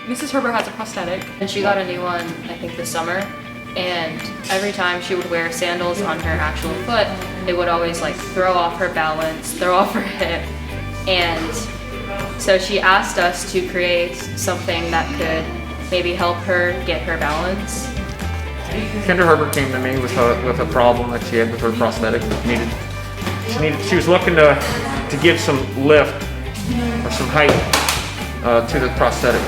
Mrs. Herbert has a prosthetic. And she got a new one, I think, this summer. And every time she would wear sandals on her actual foot, it would always like throw off her balance, throw off her hip. And so she asked us to create something that could maybe help her get her balance. Kendra Herbert came to me with a problem that she had with her prosthetic. She was looking to give some lift or some height to the prosthetic.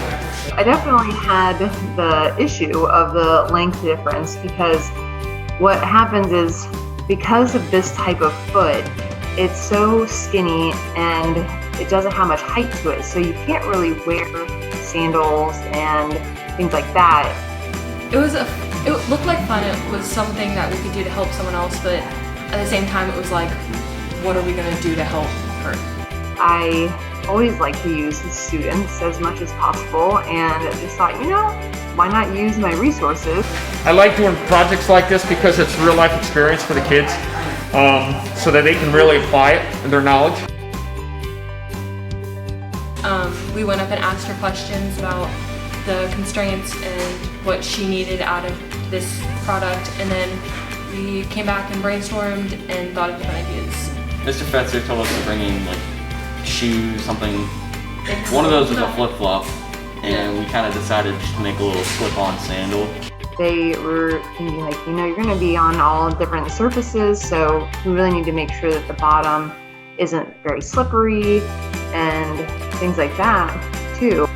I definitely had the issue of the length difference because what happens is because of this type of foot, it's so skinny and it doesn't have much height to it, so you can't really wear sandals and things like that. It looked like fun. It was something that we could do to help someone else, but at the same time, it was like, what are we gonna do to help her? I always like to use the students as much as possible, and just thought, why not use my resources? I like doing projects like this because it's real life experience for the kids, so that they can really apply it in their knowledge. We went up and asked her questions about the constraints and what she needed out of this product, and then we came back and brainstormed and thought of different ideas. Mr. Fetzer told us to bring in like shoes, something. One of those was a flip-flop, and we kind of decided just to make a little slip-on sandal. They were thinking like, you're going to be on all different surfaces, so we really need to make sure that the bottom isn't very slippery and things like that too.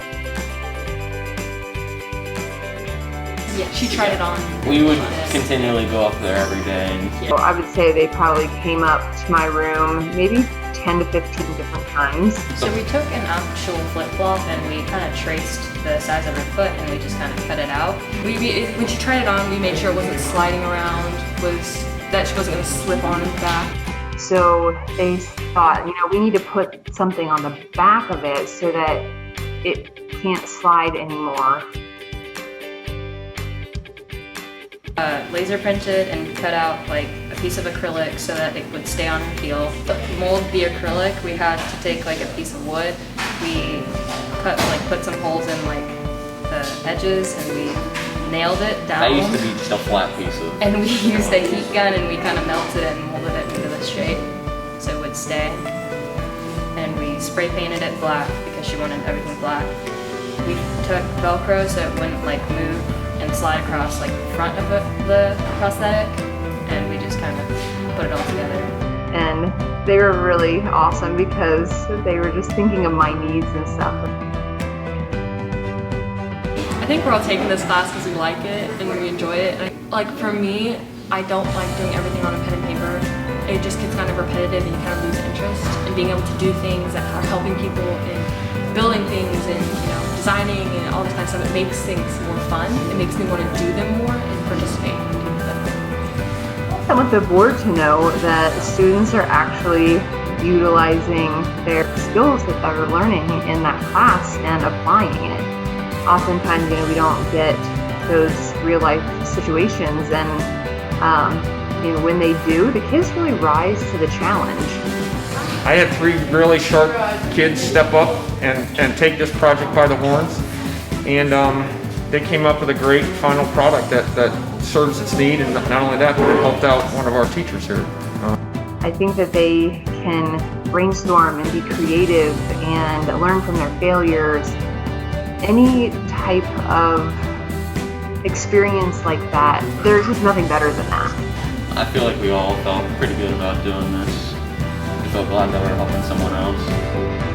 Yeah, she tried it on. We would continually go up there every day. So I would say they probably came up to my room maybe 10 to 15 different times. So we took an actual flip-flop and we kind of traced the size of her foot and we just kind of cut it out. When she tried it on, we made sure it wasn't sliding around, that she wasn't going to slip on in the back. So they thought, we need to put something on the back of it so that it can't slide anymore. Laser printed and cut out like a piece of acrylic so that it would stay on her heel. To mold the acrylic, we had to take like a piece of wood. We put some holes in like the edges and we nailed it down. That used to be just a flat piece of. And we used a heat gun and we kind of melted it and molded it into the shape so it would stay. And we spray painted it black because she wanted everything black. We took Velcro so it wouldn't like move and slide across like the front of the prosthetic, and we just kind of put it all together. And they were really awesome because they were just thinking of my needs and stuff. I think we're all taking this class because we like it and we enjoy it. Like for me, I don't like doing everything on a pen and paper. It just gets kind of repetitive and you kind of lose interest. And being able to do things that are helping people and building things and designing and all this kind of stuff, it makes things more fun. It makes me want to do them more and participate and do them. I want the board to know that students are actually utilizing their skills that they're learning in that class and applying it. Oftentimes, we don't get those real life situations, and when they do, the kids really rise to the challenge. I had 3 really sharp kids step up and take this project by the horns, and they came up with a great final product that serves its need, and not only that, but it helped out one of our teachers here. I think that they can brainstorm and be creative and learn from their failures. Any type of experience like that, there's just nothing better than that. I feel like we all felt pretty good about doing this. We felt glad that we were helping someone else.